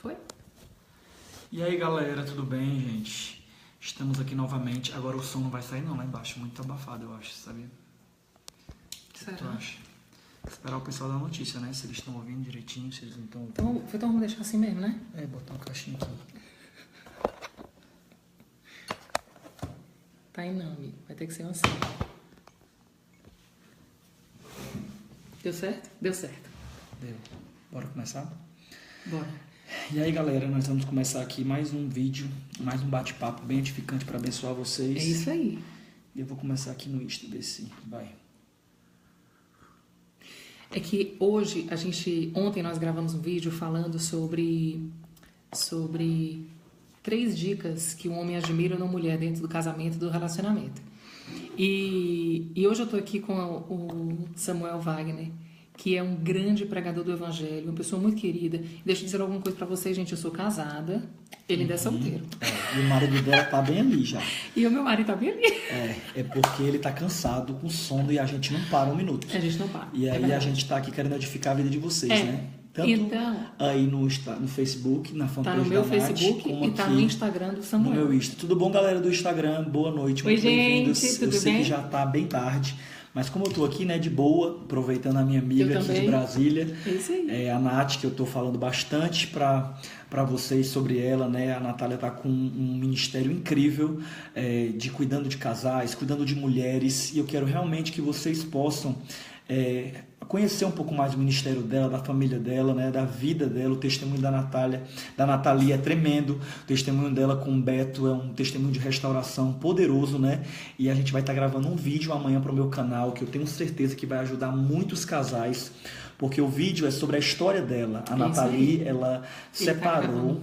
Foi? E aí galera, tudo bem, gente? Estamos aqui novamente. Agora o som não vai sair não lá embaixo, muito abafado eu acho, sabia? O que tu acha? Esperar o pessoal da notícia, né? Se eles estão ouvindo direitinho, se eles não estão ouvindo. Então vamos deixar assim mesmo, né? Botar um caixinho aqui. Tá aí não, amigo. Vai ter que ser assim. Deu certo? Deu certo. Deu. Bora começar? Bora. E aí galera, nós vamos começar aqui mais um vídeo, mais um bate-papo bem edificante para abençoar vocês. É isso aí. E eu vou começar aqui no Insta, ver se vai. É que hoje, ontem nós gravamos um vídeo falando sobre 3 dicas que um homem admira numa mulher dentro do casamento e do relacionamento. E hoje eu tô aqui com o Samuel Wagner, que é um grande pregador do evangelho, uma pessoa muito querida. Deixa eu dizer alguma coisa pra vocês, gente, eu sou casada, ele ainda é solteiro. E o marido dela tá bem ali já. E o meu marido tá bem ali. É porque ele tá cansado, com sono, e a gente não para um minuto. A gente não para. E aí a gente tá aqui querendo edificar a vida de vocês, né? Tanto então, aí no Facebook, na fanpage tá no meu da Nath, Facebook como e tá aqui no Instagram do Samuel. no meu Insta. Tudo bom, galera do Instagram? Boa noite, muito bem-vindos. Gente, Eu sei bem? que já tá bem tarde, mas como eu tô aqui, né, de boa, aproveitando a minha amiga aqui de Brasília, é isso aí. a Nath, que eu tô falando bastante para vocês sobre ela, né? A Natália tá com um ministério incrível de cuidando de casais, cuidando de mulheres, e eu quero realmente que vocês possam conhecer um pouco mais o ministério dela, da família dela, né, da vida dela. O testemunho da Nathalie é tremendo. O testemunho dela com o Beto é um testemunho de restauração poderoso, né? E a gente vai estar gravando um vídeo amanhã para o meu canal, que eu tenho certeza que vai ajudar muitos casais, porque o vídeo é sobre a história dela. A Nathalie, ela separou.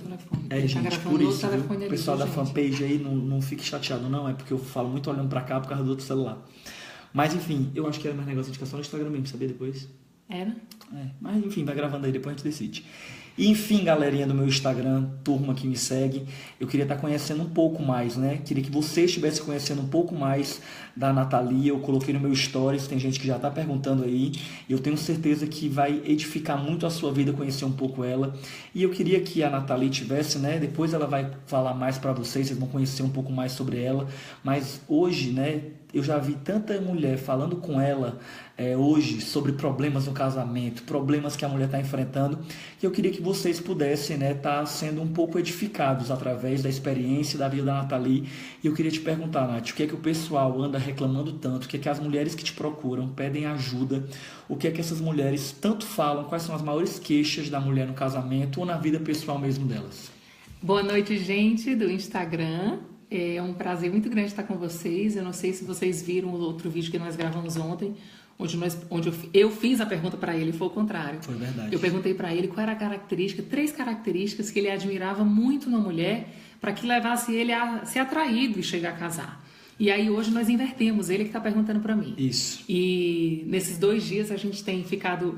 Gente, por isso, viu? O pessoal da fanpage aí não fique chateado, não. É porque eu falo muito olhando para cá por causa do outro celular. Mas enfim, eu acho que era mais negócio de indicação no Instagram mesmo, sabia depois? Era? Mas enfim, vai gravando aí, depois a gente decide. E enfim, galerinha do meu Instagram, turma que me segue, eu queria estar conhecendo um pouco mais, né? Queria que vocês estivessem conhecendo um pouco mais da Nathalie. Eu coloquei no meu stories, tem gente que já está perguntando aí, e eu tenho certeza que vai edificar muito a sua vida conhecer um pouco ela. E eu queria que a Nathalie tivesse, né? Depois ela vai falar mais para vocês vão conhecer um pouco mais sobre ela. Mas hoje, né? Eu já vi tanta mulher falando com ela hoje sobre problemas no casamento, problemas que a mulher está enfrentando, que eu queria que vocês pudessem, né, estar sendo um pouco edificados através da experiência da vida da Nathalie. E eu queria te perguntar, Nath, o que é que o pessoal anda reclamando tanto? O que é que as mulheres que te procuram pedem ajuda? O que é que essas mulheres tanto falam? Quais são as maiores queixas da mulher no casamento ou na vida pessoal mesmo delas? Boa noite, gente do Instagram. É um prazer muito grande estar com vocês. Eu não sei se vocês viram o outro vídeo que nós gravamos ontem, onde eu fiz a pergunta para ele, foi o contrário. Foi verdade. Eu perguntei para ele qual era a característica, 3 características que ele admirava muito na mulher para que levasse ele a ser atraído e chegar a casar. E aí hoje nós invertemos, ele que está perguntando para mim. Isso. E nesses 2 dias a gente tem ficado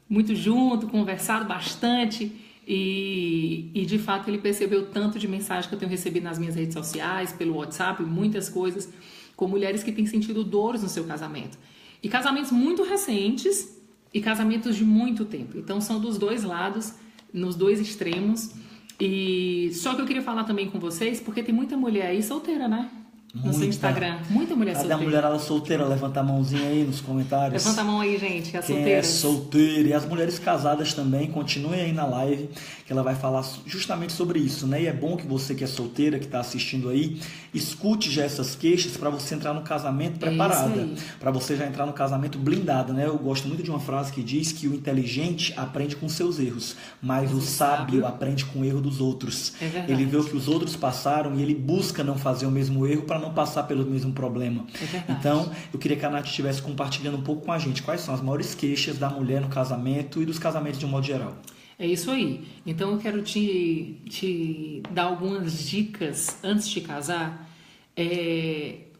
muito junto, conversado bastante. E de fato ele percebeu tanto de mensagem que eu tenho recebido nas minhas redes sociais, pelo WhatsApp, muitas coisas, com mulheres que têm sentido dores no seu casamento. E casamentos muito recentes e casamentos de muito tempo. Então são dos 2 lados, nos 2 extremos. E só que eu queria falar também com vocês, porque tem muita mulher aí solteira, né? No seu Instagram. Muita mulher solteira. Cadê a mulherada solteira? Levanta a mãozinha aí nos comentários. Levanta a mão aí, gente, as Quem solteiras. é solteira. E as mulheres casadas também, continuem aí na live, que ela vai falar justamente sobre isso, né? E é bom que você que é solteira, que está assistindo aí, escute já essas queixas para você entrar no casamento preparada. Para você já entrar no casamento blindada, né? Eu gosto muito de uma frase que diz que o inteligente aprende com seus erros, mas o sábio aprende com o erro dos outros. É verdade. Ele vê o que os outros passaram e ele busca não fazer o mesmo erro para não passar pelo mesmo problema. Então, eu queria que a Nath estivesse compartilhando um pouco com a gente quais são as maiores queixas da mulher no casamento e dos casamentos de um modo geral. É isso aí. Então eu quero te dar algumas dicas antes de casar,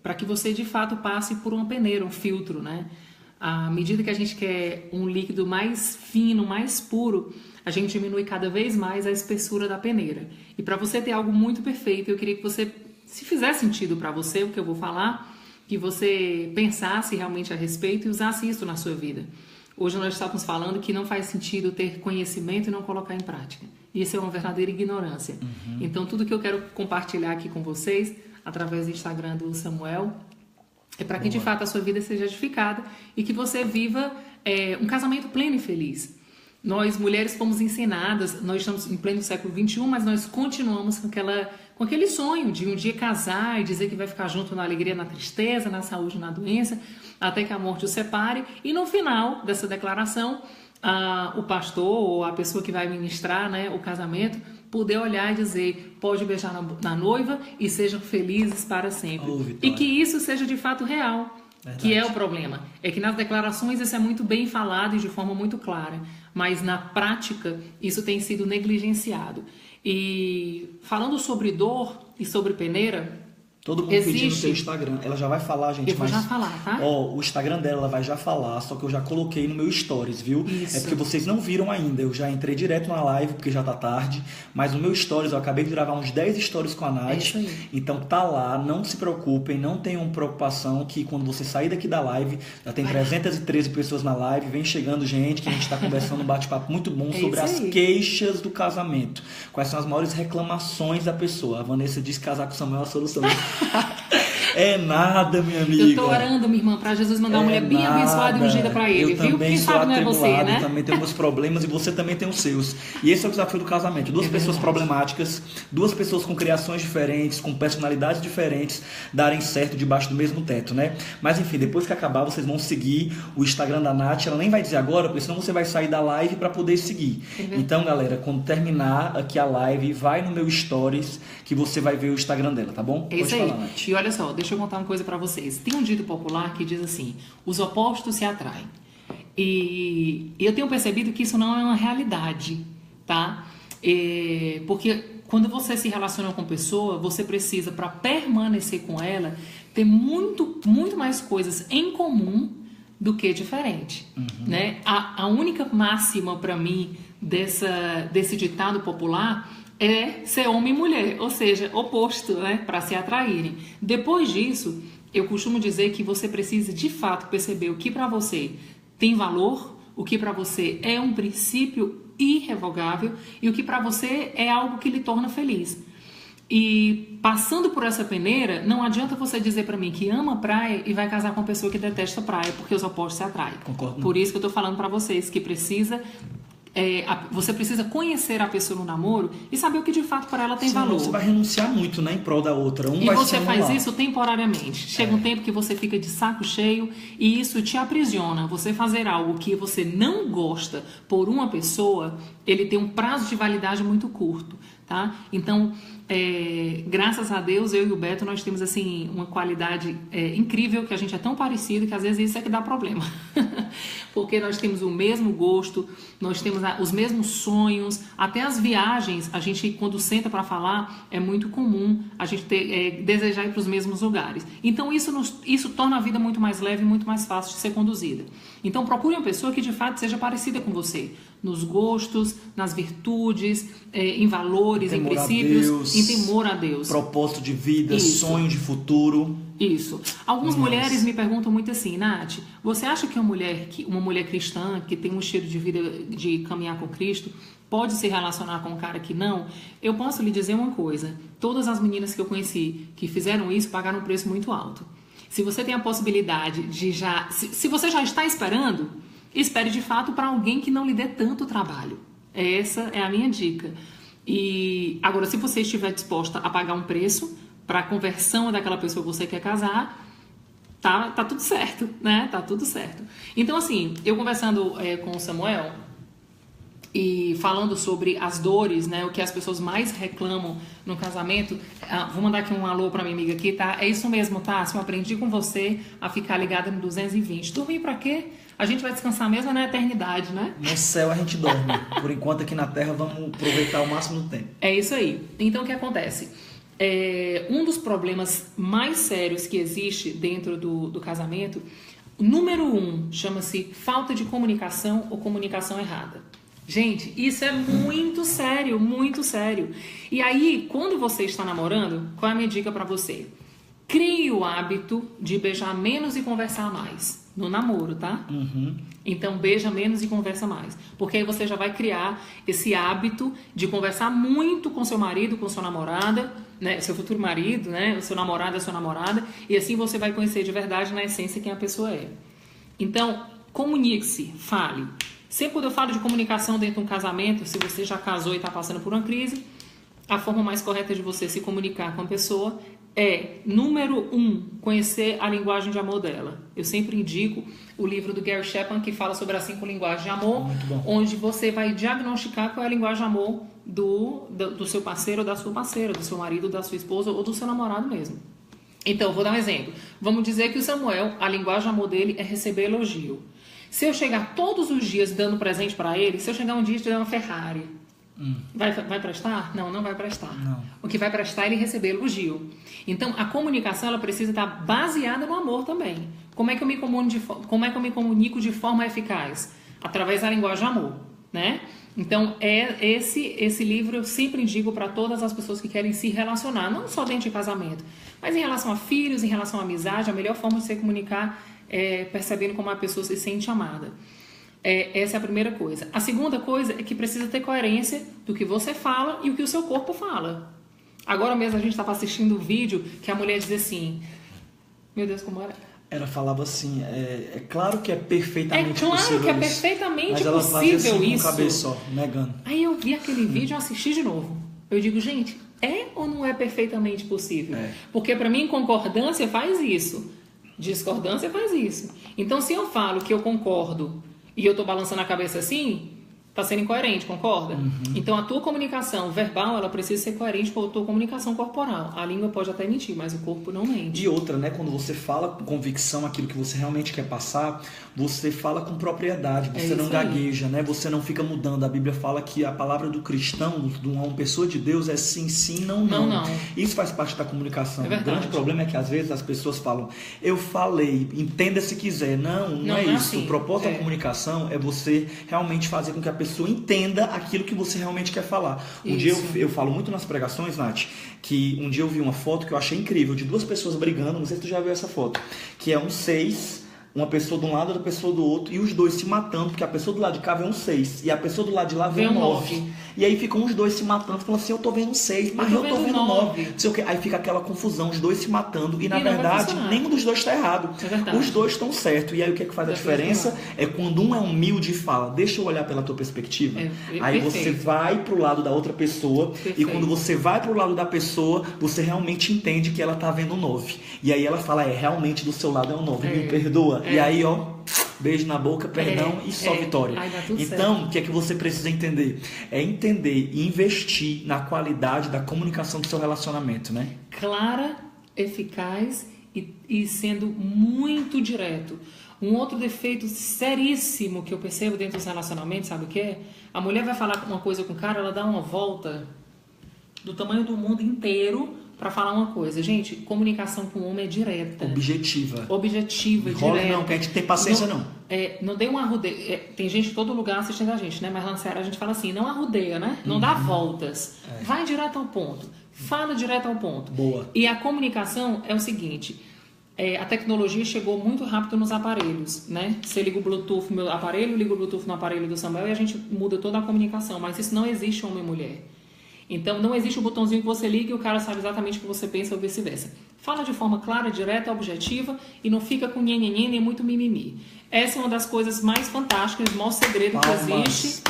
para que você de fato passe por uma peneira, um filtro, né? À medida que a gente quer um líquido mais fino, mais puro, a gente diminui cada vez mais a espessura da peneira. E para você ter algo muito perfeito, eu queria que você, se fizer sentido para você o que eu vou falar, que você pensasse realmente a respeito e usasse isso na sua vida. Hoje nós estávamos falando que não faz sentido ter conhecimento e não colocar em prática. Isso é uma verdadeira ignorância. Então, tudo que eu quero compartilhar aqui com vocês, através do Instagram do Samuel, é para que de fato a sua vida seja edificada e que você viva um casamento pleno e feliz. Nós, mulheres, fomos ensinadas, nós estamos em pleno século XXI, mas nós continuamos com aquele sonho de um dia casar e dizer que vai ficar junto na alegria, na tristeza, na saúde, na doença, até que a morte os separe. E no final dessa declaração, o pastor ou a pessoa que vai ministrar, né, o casamento, poder olhar e dizer, pode beijar na noiva e sejam felizes para sempre. E que isso seja de fato real. Verdade. Que é o problema. É que nas declarações isso é muito bem falado e de forma muito clara, mas na prática isso tem sido negligenciado. E falando sobre dor e sobre peneira, todo mundo pedindo o seu Instagram. Ela já vai falar, gente. Eu vou já falar, tá? Ó, o Instagram dela, ela vai já falar, só que eu já coloquei no meu stories, viu? Isso. É porque vocês não viram ainda. Eu já entrei direto na live, porque já tá tarde. Mas no meu stories, eu acabei de gravar uns 10 stories com a Nath. É isso aí. Então tá lá, não se preocupem, não tenham preocupação que quando você sair daqui da live, já tem 313 pessoas na live, vem chegando gente, que a gente tá conversando um bate-papo muito bom sobre as queixas do casamento. Quais são as maiores reclamações da pessoa. A Vanessa disse que casar com o Samuel é a solução. É nada, minha amiga. Eu tô orando, minha irmã, pra Jesus mandar uma mulher bem abençoada e ungida pra ele, viu? Quem sabe não é você, né? Eu também tenho meus problemas e você também tem os seus. E esse é o desafio do casamento. Duas pessoas problemáticas, duas pessoas com criações diferentes, com personalidades diferentes, darem certo debaixo do mesmo teto, né? Mas enfim, depois que acabar, vocês vão seguir o Instagram da Nath. Ela nem vai dizer agora, porque senão você vai sair da live pra poder seguir. Então, galera, quando terminar aqui a live, vai no meu stories que você vai ver o Instagram dela, tá bom? É isso aí. Nath. E olha só, deixa eu contar uma coisa pra vocês. Tem um dito popular que diz assim, os opostos se atraem. E eu tenho percebido que isso não é uma realidade, tá? Porque quando você se relaciona com pessoa, você precisa, para permanecer com ela, ter muito mais coisas em comum do que diferente, né? A única máxima para mim desse ditado popular é ser homem e mulher, ou seja, oposto, né? Para se atraírem. Depois disso, eu costumo dizer que você precisa de fato perceber o que para você tem valor, o que para você é um princípio irrevogável e o que para você é algo que lhe torna feliz. E passando por essa peneira, não adianta você dizer para mim que ama praia e vai casar com uma pessoa que detesta praia, porque os opostos se atraem. Concordo. Por isso que eu tô falando para vocês que você precisa conhecer a pessoa no namoro e saber o que de fato para ela tem valor. Você vai renunciar muito, né, em prol da outra. E você faz isso temporariamente. Chega um tempo que você fica de saco cheio e isso te aprisiona. Você fazer algo que você não gosta por uma pessoa, ele tem um prazo de validade muito curto, tá? Então, graças a Deus, eu e o Beto, nós temos assim uma qualidade incrível, que a gente é tão parecido que às vezes isso é que dá problema. Porque nós temos o mesmo gosto, nós temos os mesmos sonhos, até as viagens, a gente quando senta para falar, é muito comum a gente desejar ir para os mesmos lugares. Então isso torna a vida muito mais leve e muito mais fácil de ser conduzida. Então procure uma pessoa que de fato seja parecida com você, nos gostos, nas virtudes, em valores, em princípios, em temor a Deus. Propósito de vida, sonho de futuro. Isso. Algumas mulheres me perguntam muito assim, Nath, você acha que uma mulher cristã, que tem um estilo de vida de caminhar com Cristo, pode se relacionar com um cara que não? Eu posso lhe dizer uma coisa, todas as meninas que eu conheci que fizeram isso pagaram um preço muito alto. Se você tem a possibilidade de se você já está esperando, espere de fato para alguém que não lhe dê tanto trabalho. Essa é a minha dica. E agora, se você estiver disposta a pagar um preço para a conversão daquela pessoa que você quer casar, tá tudo certo, né? Tá tudo certo. Então, assim, eu conversando com o Samuel e falando sobre as dores, né? O que as pessoas mais reclamam no casamento. Vou mandar aqui um alô pra minha amiga aqui, tá? É isso mesmo, tá? Eu aprendi com você a ficar ligada no 220. Dormir pra quê? A gente vai descansar mesmo na eternidade, né? No céu a gente dorme. Por enquanto aqui na Terra vamos aproveitar o máximo do tempo. É isso aí. Então o que acontece? Um dos problemas mais sérios que existe dentro do casamento, número 1, chama-se falta de comunicação ou comunicação errada. Gente, isso é muito sério, muito sério. E aí, quando você está namorando, qual é a minha dica para você? Crie o hábito de beijar menos e conversar mais. no namoro, tá? Então, beija menos e conversa mais. Porque aí você já vai criar esse hábito de conversar muito com seu marido, com sua namorada, né? Seu futuro marido, né? O seu namorado, a sua namorada. E assim você vai conhecer de verdade, na essência, quem a pessoa é. Então, comunique-se, fale. Sempre quando eu falo de comunicação dentro de um casamento, se você já casou e está passando por uma crise, a forma mais correta de você se comunicar com a pessoa é, número 1, conhecer a linguagem de amor dela. Eu sempre indico o livro do Gary Chapman, que fala sobre as 5 linguagens de amor, onde você vai diagnosticar qual é a linguagem de amor do seu parceiro ou da sua parceira, do seu marido, da sua esposa ou do seu namorado mesmo. Então, vou dar um exemplo. Vamos dizer que o Samuel, a linguagem de amor dele é receber elogio. Se eu chegar todos os dias dando presente para ele, se eu chegar um dia e te dar uma Ferrari, vai prestar? Não, não vai prestar. Não. O que vai prestar é ele receber elogio. Então, a comunicação ela precisa estar baseada no amor também. Como é que eu me comunico de forma eficaz? Através da linguagem de amor, né? Então, esse livro eu sempre indico para todas as pessoas que querem se relacionar, não só dentro de casamento, mas em relação a filhos, em relação à amizade. A melhor forma de se comunicar é percebendo como a pessoa se sente amada. Essa é a primeira coisa. A segunda coisa é que precisa ter coerência do que você fala e o que o seu corpo fala. Agora mesmo a gente estava assistindo um vídeo que a mulher dizia assim, meu Deus, como era? Ela falava assim, é claro que é perfeitamente possível. É claro que é perfeitamente mas ela possível fazia assim, isso. Com a cabeça só, negando. Aí eu vi aquele vídeo e assisti de novo. Eu digo, gente, é ou não é perfeitamente possível? Porque para mim concordância faz isso. Discordância faz isso. Então, se eu falo que eu concordo e eu tô balançando a cabeça assim, tá sendo incoerente, concorda? Então, a tua comunicação verbal, ela precisa ser coerente com a tua comunicação corporal. A língua pode até mentir, mas o corpo não mente. E outra, né? Quando você fala com convicção aquilo que você realmente quer passar, você fala com propriedade, você não gagueja, né? Você não fica mudando. A Bíblia fala que a palavra do cristão, de uma pessoa de Deus, é sim, sim, não, não. Não. Isso faz parte da comunicação. É verdade. O grande problema é que às vezes as pessoas falam, eu falei, entenda se quiser. Não é isso. Assim. O propósito da comunicação é você realmente fazer com que a pessoa entenda aquilo que você realmente quer falar. Um dia eu falo muito nas pregações, Nath, que um dia eu vi uma foto que eu achei incrível, de 2 pessoas brigando, não sei se tu já viu essa foto, que é um 6, uma pessoa de um lado e outra pessoa do outro, e os dois se matando, porque a pessoa do lado de cá vê um 6, e a pessoa do lado de lá vê um 9. E aí ficam os dois se matando, falando assim, eu tô vendo 6, mas eu tô vendo 9. Não sei o quê. Aí fica aquela confusão, os dois se matando, e na verdade, nenhum dos dois está errado. Os dois estão certos. E aí o que é que faz a diferença? É quando um é humilde e fala, deixa eu olhar pela tua perspectiva. Aí você vai pro lado da outra pessoa, e quando você vai pro lado da pessoa, você realmente entende que ela tá vendo 9. E aí ela fala, realmente do seu lado é um 9, me perdoa. E aí, beijo na boca, perdão e só vitória. Então, o que é que você precisa entender? É entender e investir na qualidade da comunicação do seu relacionamento, né? Clara, eficaz e sendo muito direto. Um outro defeito seríssimo que eu percebo dentro dos relacionamentos, sabe o que é? A mulher vai falar uma coisa com o cara, ela dá uma volta do tamanho do mundo inteiro para falar uma coisa. Gente, comunicação com o homem é direta. Objetiva, direta. Não, que a gente tem paciência não. Não dê uma arrudeia. Tem gente em todo lugar assistindo a gente, né? Mas lá na Ceará a gente fala assim, não arrudeia, né? Não dá voltas. Vai direto ao ponto. Fala direto ao ponto. Boa. E a comunicação é o seguinte, a tecnologia chegou muito rápido nos aparelhos, né? Você liga o Bluetooth no meu aparelho, liga o Bluetooth no aparelho do Samuel e a gente muda toda a comunicação. Mas isso não existe homem e mulher. Então, não existe o botãozinho que você liga e o cara sabe exatamente o que você pensa ou vice-versa. Fala de forma clara, direta, objetiva e não fica com nhenhenhen nem muito mimimi. Essa é uma das coisas mais fantásticas, o maior segredo que existe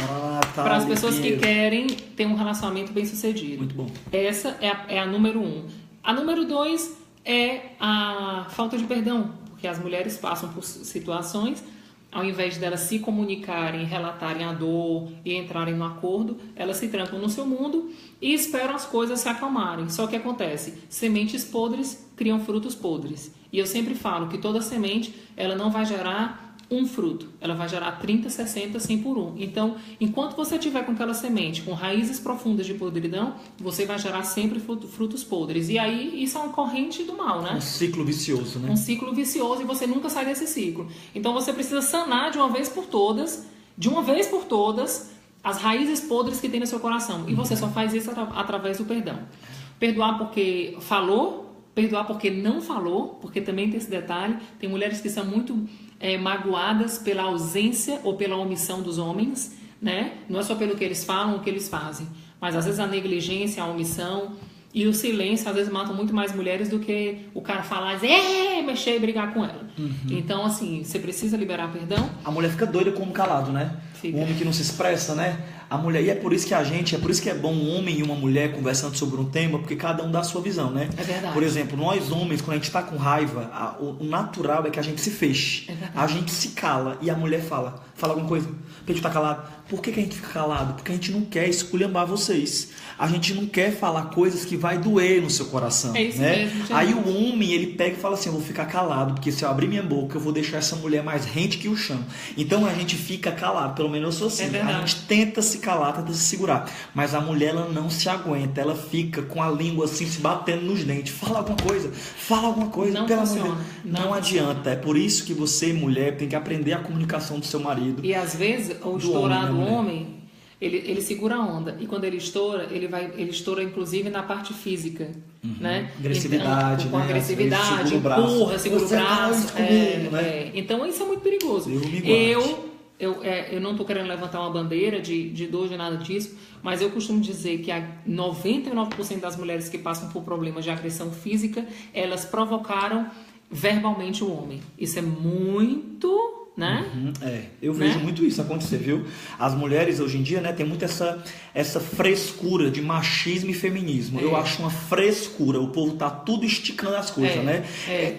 para as pessoas que querem ter um relacionamento bem sucedido. Muito bom. Essa é a número 1. A número 2 é a falta de perdão, porque as mulheres passam por situações, ao invés delas se comunicarem, relatarem a dor e entrarem no acordo, elas se trancam no seu mundo e esperam as coisas se acalmarem. Só que acontece, sementes podres criam frutos podres. E eu sempre falo que toda semente, ela não vai gerar um fruto, ela vai gerar 30, 60, 100 por 1. Então, enquanto você tiver com aquela semente, com raízes profundas de podridão, você vai gerar sempre frutos podres. E aí, isso é uma corrente do mal, né? Um ciclo vicioso, né? Um ciclo vicioso e você nunca sai desse ciclo. Então, você precisa sanar de uma vez por todas, as raízes podres que tem no seu coração. E você só faz isso através do perdão. Perdoar porque falou, perdoar porque não falou, porque também tem esse detalhe. Tem mulheres que são muito magoadas pela ausência ou pela omissão dos homens, né? Não é só pelo que eles falam ou o que eles fazem, mas às vezes a negligência, a omissão e o silêncio às vezes matam muito mais mulheres do que o cara falar, mexer e brigar com ela. Então, assim, você precisa liberar perdão. A mulher fica doida como calado, né? Fica. O homem que não se expressa, né? A mulher, e é por isso que é por isso que é bom um homem e uma mulher conversando sobre um tema, porque cada um dá a sua visão, né? É verdade. Por exemplo, nós homens, quando a gente tá com raiva, o natural é que a gente se feche. É verdade. A gente se cala e a mulher fala alguma coisa. Porque a gente tá calado. Por que a gente fica calado? Porque a gente não quer esculhambar vocês. A gente não quer falar coisas que vai doer no seu coração. É isso né? mesmo, gente. Aí o homem, ele pega e fala assim, eu vou ficar calado, porque se eu abrir minha boca, eu vou deixar essa mulher mais rente que o chão. Então a gente fica calado, pelo menos eu sou assim. É a gente tenta se calar, tenta se segurar. Mas a mulher, ela não se aguenta, ela fica com a língua assim, se batendo nos dentes. Fala alguma coisa, Não pelo amor de funciona. Deus. Não Não adianta. É por isso que você, mulher, tem que aprender a comunicação do seu marido. E às vezes o estourar do homem, ele segura a onda. E quando ele estoura, ele estoura inclusive na parte física. Né? Agressividade, então, com né? agressividade, Empurra, segura o braço. Né? Então isso é muito perigoso. Eu não estou querendo levantar uma bandeira de dor, de nada disso, mas eu costumo dizer que 99% das mulheres que passam por problemas de agressão física, elas provocaram verbalmente o homem. Isso é muito... Né? Eu vejo muito isso acontecer, viu? As mulheres hoje em dia, né, tem muito essa frescura de machismo e feminismo. Eu acho uma frescura. O povo tá tudo esticando as coisas, né?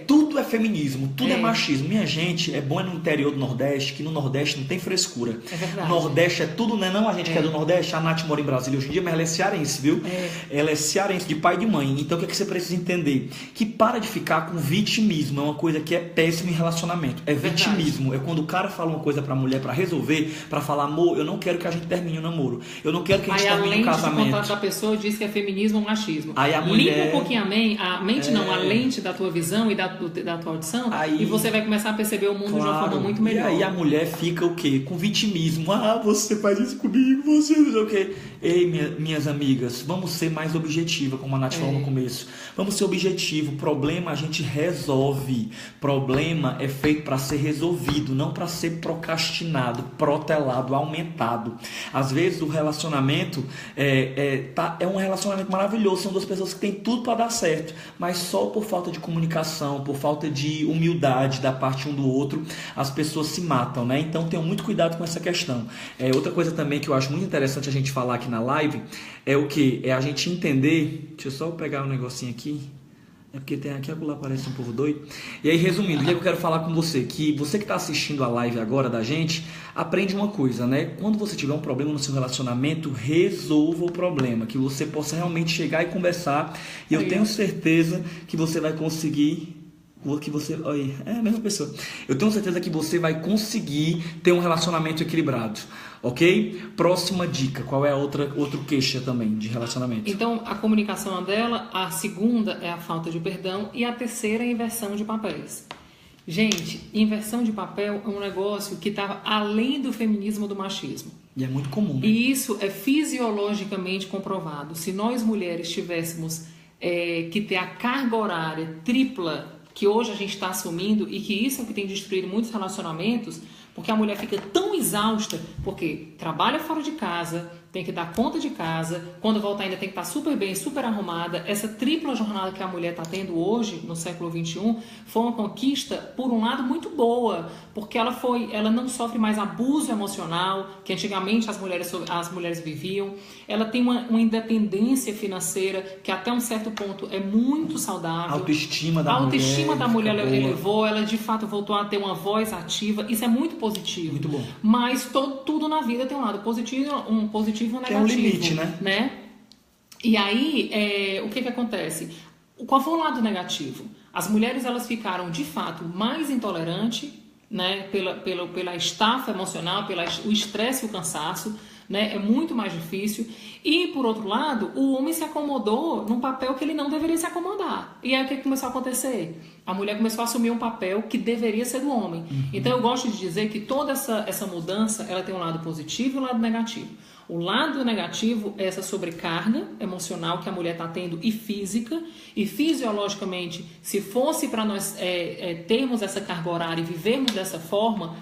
Tudo é feminismo, tudo é machismo. Minha gente, é bom no interior do Nordeste, que no Nordeste não tem frescura. É verdade. Nordeste é tudo, né? Não a gente que é do Nordeste, a Nath mora em Brasília hoje em dia, mas ela é cearense, viu? Ela é cearense, de pai e de mãe. Então o que você precisa entender? Que para de ficar com vitimismo. É uma coisa que é péssimo em relacionamento. É vitimismo. Quando o cara fala uma coisa pra mulher pra resolver, pra falar, amor, eu não quero que a gente termine o namoro. Eu não quero que a gente termine o casamento. Aí a lente da pessoa diz que é feminismo ou machismo. Aí a mulher... Limpa um pouquinho a lente da tua visão e da tua audição, e você vai começar a perceber o mundo de uma forma muito melhor. E aí a mulher fica o quê? Com vitimismo. Você faz isso comigo, você não sei o quê. Ei, minhas amigas, vamos ser mais objetiva, como a Nath falou no começo. Vamos ser objetivo. Problema a gente resolve. Problema é feito para ser resolvido, não para ser procrastinado, protelado, aumentado. Às vezes o relacionamento é um relacionamento maravilhoso, são duas pessoas que têm tudo para dar certo, mas só por falta de comunicação, por falta de humildade da parte um do outro, as pessoas se matam, né? Então tenham muito cuidado com essa questão. Outra coisa também que eu acho muito interessante a gente falar aqui na live é o que? É a gente entender. Deixa eu só pegar um negocinho aqui. É porque tem aqui, lá parece um povo doido. E aí, resumindo, o que eu quero falar com você? Que você que está assistindo a live agora da gente, aprende uma coisa, né? Quando você tiver um problema no seu relacionamento, resolva o problema. Que você possa realmente chegar e conversar. E eu tenho certeza que você vai conseguir... Olha, é a mesma pessoa. Eu tenho certeza que você vai conseguir ter um relacionamento equilibrado. Ok? Próxima dica. Qual é a outra queixa também de relacionamento? Então, a comunicação dela, a segunda é a falta de perdão e a terceira é a inversão de papéis. Gente, inversão de papel é um negócio que está além do feminismo, do machismo. E é muito comum, né? E isso é fisiologicamente comprovado. Se nós mulheres tivéssemos que ter a carga horária tripla que hoje a gente está assumindo, e que isso é o que tem destruído muitos relacionamentos, porque a mulher fica tão exausta, porque trabalha fora de casa, tem que dar conta de casa, quando volta ainda tem que estar super bem, super arrumada. Essa tripla jornada que a mulher está tendo hoje, no século XXI, foi uma conquista, por um lado, muito boa, porque ela não sofre mais abuso emocional, que antigamente as mulheres viviam. Ela tem uma independência financeira, que até um certo ponto é muito saudável. A autoestima da mulher elevou, ela de fato voltou a ter uma voz ativa. Isso é muito positivo. Muito bom. Mas tudo na vida tem um lado positivo e um negativo. Tem um limite, né? E aí, o que acontece? Qual foi o lado negativo? As mulheres, elas ficaram, de fato, mais intolerantes, né? Pela estafa emocional, o estresse e o cansaço, né? É muito mais difícil. E, por outro lado, o homem se acomodou num papel que ele não deveria se acomodar. E aí, o que começou a acontecer? A mulher começou a assumir um papel que deveria ser do homem. Então, eu gosto de dizer que toda essa mudança, ela tem um lado positivo e um lado negativo. O lado negativo é essa sobrecarga emocional que a mulher está tendo e física, e fisiologicamente, se fosse para nós termos essa carga horária e vivermos dessa forma,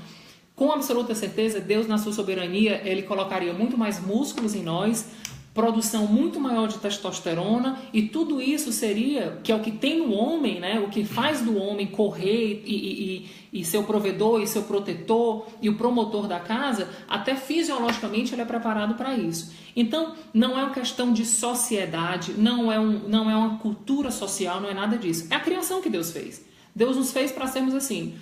com absoluta certeza, Deus na sua soberania, Ele colocaria muito mais músculos em nós, produção muito maior de testosterona, e tudo isso seria, que é o que tem no homem, né? O que faz do homem correr e ser o provedor e ser o protetor e o promotor da casa, até fisiologicamente ele é preparado para isso. Então, não é uma questão de sociedade, não é uma cultura social, não é nada disso. É a criação que Deus fez. Deus nos fez para sermos assim.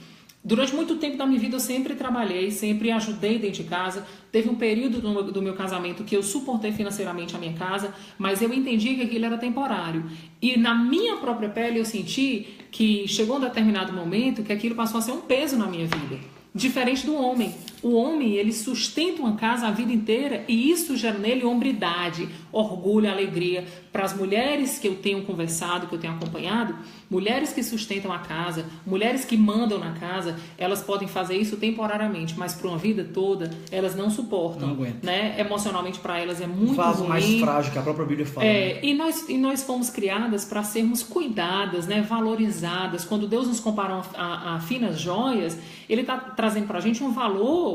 Durante muito tempo da minha vida eu sempre trabalhei, sempre ajudei dentro de casa. Teve um período do meu casamento que eu suportei financeiramente a minha casa, mas eu entendi que aquilo era temporário. E na minha própria pele eu senti que chegou um determinado momento que aquilo passou a ser um peso na minha vida. Diferente do homem. O homem, ele sustenta uma casa a vida inteira e isso gera nele hombridade, orgulho, alegria. Para as mulheres que eu tenho conversado, que eu tenho acompanhado, mulheres que sustentam a casa, mulheres que mandam na casa, elas podem fazer isso temporariamente, mas para uma vida toda, elas não suportam. Não aguentam. Né? Emocionalmente para elas é muito vaso ruim. mais frágil, que a própria Bíblia fala. Né? E nós fomos criadas para sermos cuidadas, né? Valorizadas. Quando Deus nos compara a finas joias, Ele está trazendo para a gente um valor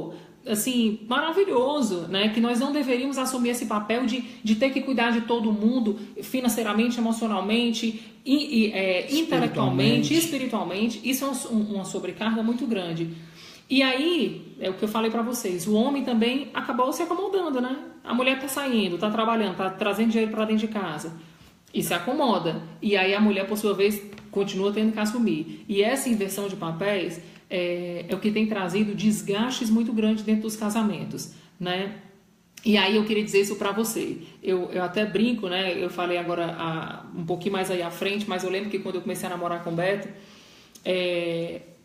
assim, maravilhoso, né? Que nós não deveríamos assumir esse papel de ter que cuidar de todo mundo financeiramente, emocionalmente, intelectualmente, espiritualmente. Isso é uma sobrecarga muito grande. E aí, é o que eu falei para vocês, o homem também acabou se acomodando, né? A mulher tá saindo, tá trabalhando, tá trazendo dinheiro para dentro de casa e se acomoda. E aí a mulher, por sua vez, continua tendo que assumir. E essa inversão de papéis é o que tem trazido desgastes muito grandes dentro dos casamentos, né? E aí eu queria dizer isso para você. Eu até brinco, né? Eu falei agora um pouquinho mais aí à frente, mas eu lembro que quando eu comecei a namorar com o Beto,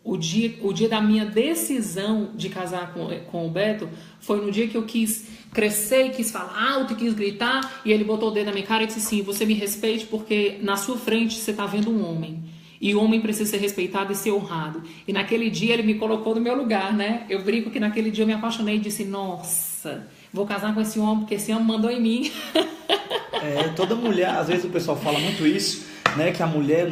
o dia da minha decisão de casar com o Beto foi no dia que eu quis crescer e quis falar alto e quis gritar, e ele botou o dedo na minha cara e disse assim: você me respeite porque na sua frente você está vendo um homem. E o homem precisa ser respeitado e ser honrado. E naquele dia ele me colocou no meu lugar, né? Eu brinco que naquele dia eu me apaixonei e disse: nossa, vou casar com esse homem porque esse homem mandou em mim. Toda mulher, às vezes o pessoal fala muito isso, né? Que a mulher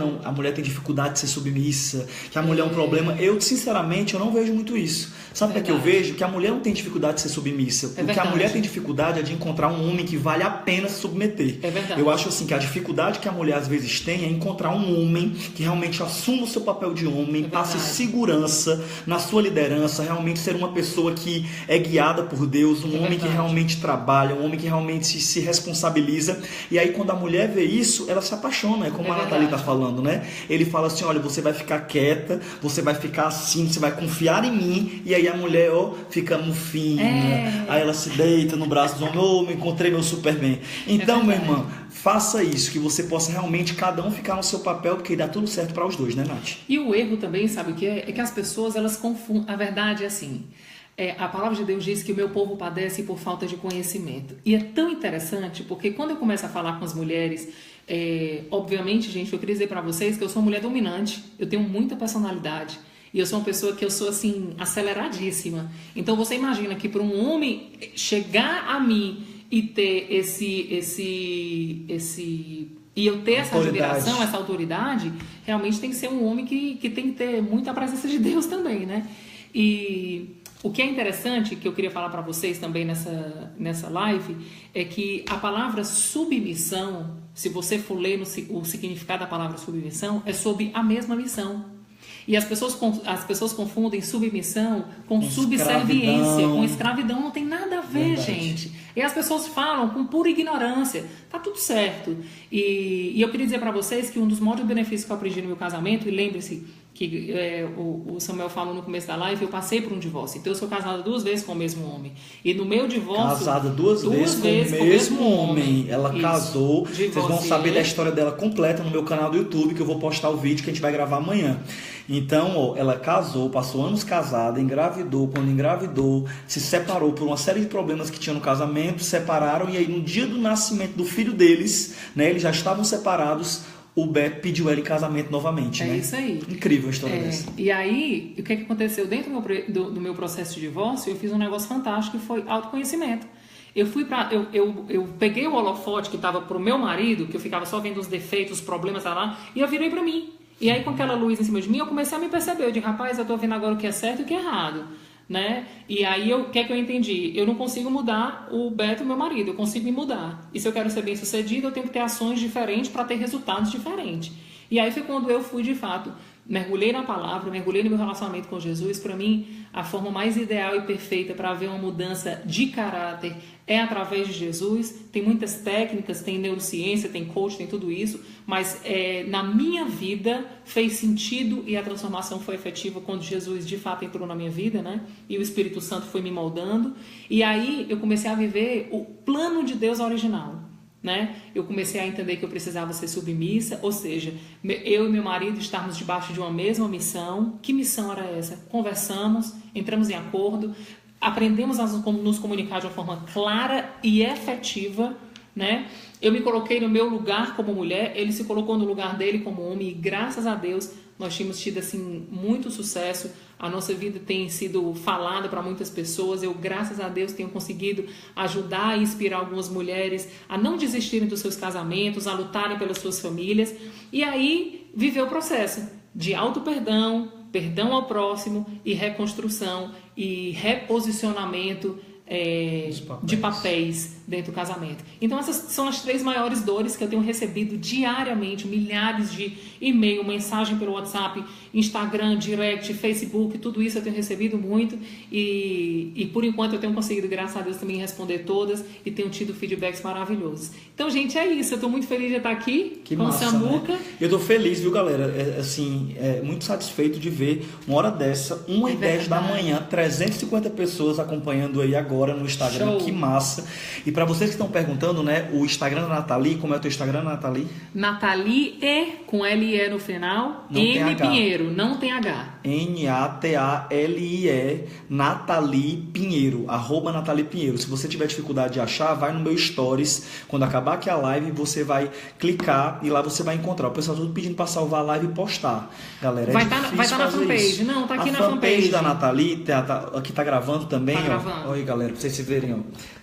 tem dificuldade de ser submissa, que a mulher é um problema. Eu, sinceramente, eu não vejo muito isso. Sabe o que eu vejo? Que a mulher não tem dificuldade de ser submissa. O que a mulher tem dificuldade é de encontrar um homem que vale a pena se submeter. É verdade. Eu acho assim que a dificuldade que a mulher às vezes tem é encontrar um homem que realmente assuma o seu papel de homem, passe segurança na sua liderança, realmente ser uma pessoa que é guiada por Deus, um homem que realmente trabalha, um homem que realmente se responsabiliza. E aí quando a mulher vê isso, ela se apaixona, como a Nathalie está falando, né? Ele fala assim: olha, você vai ficar quieta, você vai ficar assim, você vai confiar em mim. E aí a mulher, fica mufinha, aí ela se deita no braço do homem: me encontrei meu Superman. Então, meu irmão, faça isso, que você possa realmente cada um ficar no seu papel, porque dá tudo certo para os dois, né, Nath? E o erro também, sabe o que é? É que as pessoas, elas confundem. A verdade é assim, a palavra de Deus diz que o meu povo padece por falta de conhecimento. E é tão interessante, porque quando eu começo a falar com as mulheres, obviamente, gente, eu queria dizer para vocês que eu sou uma mulher dominante, eu tenho muita personalidade. E eu sou uma pessoa que eu sou assim, aceleradíssima. Então você imagina que para um homem chegar a mim e ter e eu ter essa admiração, essa autoridade, realmente tem que ser um homem que tem que ter muita presença de Deus também, né? E o que é interessante, que eu queria falar para vocês também nessa live, é que a palavra submissão, se você for ler o significado da palavra submissão, é sob a mesma missão. E as pessoas confundem submissão com subserviência, com escravidão. Não tem nada a ver, gente. E as pessoas falam com pura ignorância. Tá tudo certo. E eu queria dizer para vocês que um dos maiores benefícios que eu aprendi no meu casamento, e lembre-se que o Samuel falou no começo da live, eu passei por um divórcio. Então eu sou casada 2 vezes com o mesmo homem. E no meu divórcio... Casada 2 vezes com o mesmo homem. Ela casou. Divorciei. Vocês vão saber da história dela completa no meu canal do YouTube, que eu vou postar o vídeo que a gente vai gravar amanhã. Então, ela casou, passou anos casada, engravidou. Quando engravidou, se separou por uma série de problemas que tinha no casamento, separaram, e aí no dia do nascimento do filho deles, né, eles já estavam separados, o Beto pediu ela em casamento novamente. É, né? Isso aí. Incrível a história dessa. E aí, o que aconteceu? Dentro do meu processo de divórcio, eu fiz um negócio fantástico, que foi autoconhecimento. Eu peguei o holofote que estava pro meu marido, que eu ficava só vendo os defeitos, os problemas lá, e eu virei para mim. E aí com aquela luz em cima de mim, eu comecei a me perceber. Eu digo, rapaz, eu tô vendo agora o que é certo e o que é errado, né? E aí o que é que eu entendi? Eu não consigo mudar o Beto, meu marido, eu consigo me mudar. E se eu quero ser bem sucedido, eu tenho que ter ações diferentes para ter resultados diferentes. E aí foi quando eu fui de fato, mergulhei na palavra, mergulhei no meu relacionamento com Jesus. Para mim, a forma mais ideal e perfeita para haver uma mudança de caráter é através de Jesus. Tem muitas técnicas, tem neurociência, tem coach, tem tudo isso, mas na minha vida fez sentido e a transformação foi efetiva quando Jesus de fato entrou na minha vida, né? E o Espírito Santo foi me moldando. E aí eu comecei a viver o plano de Deus original. Né? Eu comecei a entender que eu precisava ser submissa, ou seja, eu e meu marido estarmos debaixo de uma mesma missão. Que missão era essa? Conversamos, entramos em acordo, aprendemos a nos comunicar de uma forma clara e efetiva, né? Eu me coloquei no meu lugar como mulher, ele se colocou no lugar dele como homem, e graças a Deus nós tínhamos tido assim muito sucesso. A nossa vida tem sido falada para muitas pessoas. Eu, graças a Deus, tenho conseguido ajudar e inspirar algumas mulheres a não desistirem dos seus casamentos, a lutarem pelas suas famílias. E aí viver o processo de auto-perdão, perdão ao próximo e reconstrução e reposicionamento de papéis dentro do casamento. Então essas são as 3 maiores dores que eu tenho recebido diariamente, milhares de e-mail, mensagem pelo WhatsApp, Instagram, Direct, Facebook, tudo isso eu tenho recebido muito e por enquanto eu tenho conseguido, graças a Deus, também responder todas e tenho tido feedbacks maravilhosos. Então, gente, é isso. Eu estou muito feliz de estar aqui com o Samuca. Né? Eu estou feliz, viu, galera? Muito satisfeito de ver uma hora dessa, 1h10 da manhã, 350 pessoas acompanhando aí agora no Instagram. Show. Que massa. E para vocês que estão perguntando, né, o Instagram da Nathalie, como é o teu Instagram, Nathalie? Nathalie com L-E no final, N Pinheiro, não tem H. N-A-T-A-L-I-E, Nathalie Pinheiro, @Nathalie Pinheiro. Se você tiver dificuldade de achar, vai no meu Stories. Quando acabar aqui a live, você vai clicar e lá você vai encontrar. O pessoal tudo pedindo para salvar a live e postar. Galera, vai estar na fanpage. Isso. Não, tá aqui na fanpage da Nathalie, aqui tá gravando também. Tá gravando. Olha aí, galera, pra vocês se verem, ó.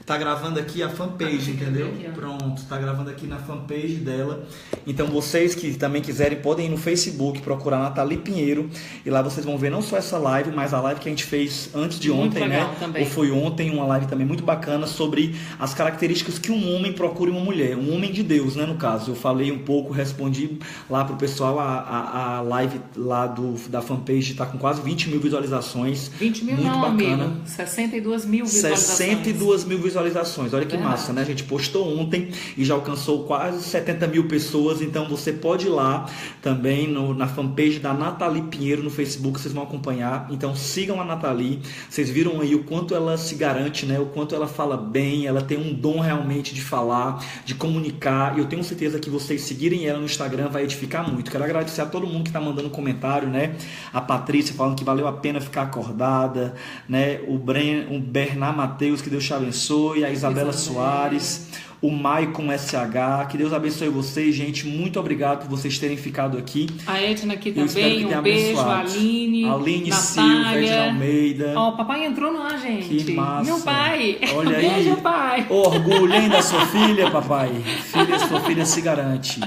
Tá gravando aqui a fanpage, entendeu? Aqui, pronto, tá gravando aqui na fanpage dela. Então vocês que também quiserem podem ir no Facebook, procurar Nathalie Pinheiro e lá vocês vão ver não só essa live, mas a live que a gente fez antes de muito ontem, né? Também. Ou foi ontem, uma live também muito bacana sobre as características que um homem procura em uma mulher, um homem de Deus, né? No caso, eu falei um pouco, respondi lá pro pessoal, a live lá da fanpage tá com quase 20 mil visualizações. 20 mil muito não, bacana. Amigo. 62 mil visualizações. 62 mil visualizações. Olha que massa, né? A gente postou ontem e já alcançou quase 70 mil pessoas. Então você pode ir lá também na fanpage da Nathalie Pinheiro no Facebook, vocês vão acompanhar. Então sigam a Nathalie. Vocês viram aí o quanto ela se garante, né? O quanto ela fala bem, ela tem um dom realmente de falar, de comunicar. E eu tenho certeza que vocês seguirem ela no Instagram vai edificar muito. Quero agradecer a todo mundo que está mandando comentário, né? A Patrícia falando que valeu a pena ficar acordada, né? O Bernard Mateus, que Deus te abençoe. A Isabela Soares, o Maicon SH, que Deus abençoe vocês, gente, muito obrigado por vocês terem ficado aqui. A Edna aqui também, um beijo, a Aline Silva, Edna Almeida. Ó, o papai entrou lá, gente. Que massa. Meu pai. Olha aí. Beijo, pai. Orgulho, hein, da sua filha, papai. Sua filha se garante.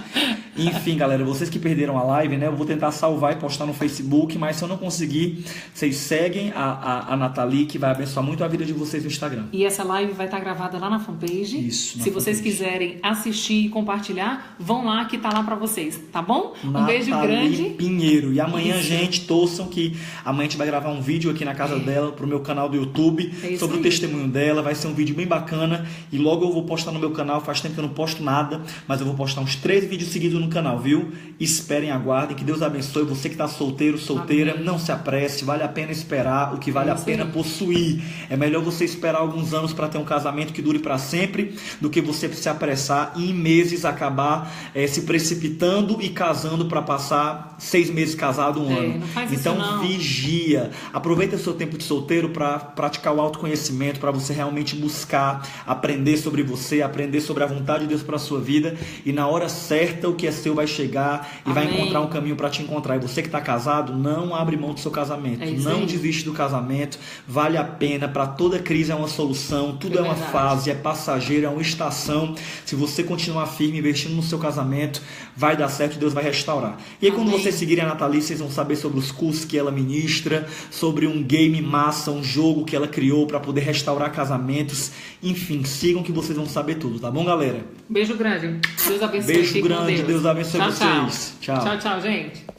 Enfim, galera, vocês que perderam a live, né, eu vou tentar salvar e postar no Facebook, mas se eu não conseguir, vocês seguem a Nathalie, que vai abençoar muito a vida de vocês no Instagram. E essa live vai estar gravada lá na fanpage. Isso. Se vocês quiserem assistir e compartilhar, vão lá que tá lá pra vocês, tá bom? Um beijo grande. Pinheiro. E amanhã, gente, torçam que amanhã a gente vai gravar um vídeo aqui na casa dela, pro meu canal do YouTube, sobre o testemunho dela. Vai ser um vídeo bem bacana e logo eu vou postar no meu canal. Faz tempo que eu não posto nada, mas eu vou postar uns 3 vídeos seguidos no canal, viu? Esperem, aguardem, que Deus abençoe. Você que tá solteiro, solteira, amém. Não se apresse, vale a pena esperar o que vale a pena possuir. É melhor você esperar alguns anos para ter um casamento que dure para sempre, do que você se apressar e em meses acabar se precipitando e casando para passar 6 meses casado, um ano. Não faz então isso, não. Vigia, aproveita seu tempo de solteiro para praticar o autoconhecimento, para você realmente buscar aprender sobre você, aprender sobre a vontade de Deus para sua vida, e na hora certa o que é seu vai chegar e vai encontrar um caminho para te encontrar. E você que está casado, não abre mão do seu casamento. Não desiste do casamento. Vale a pena. Para toda crise é uma solução. Tudo é uma fase, é passageiro, é uma estação. Se você continuar firme, investindo no seu casamento, vai dar certo e Deus vai restaurar. E aí quando vocês seguirem a Nathalie, vocês vão saber sobre os cursos que ela ministra, sobre um game massa, um jogo que ela criou para poder restaurar casamentos. Enfim, sigam que vocês vão saber tudo, tá bom, galera? Beijo grande. Deus abençoe. Beijo grande. Deus abençoe vocês. Tchau, tchau, gente.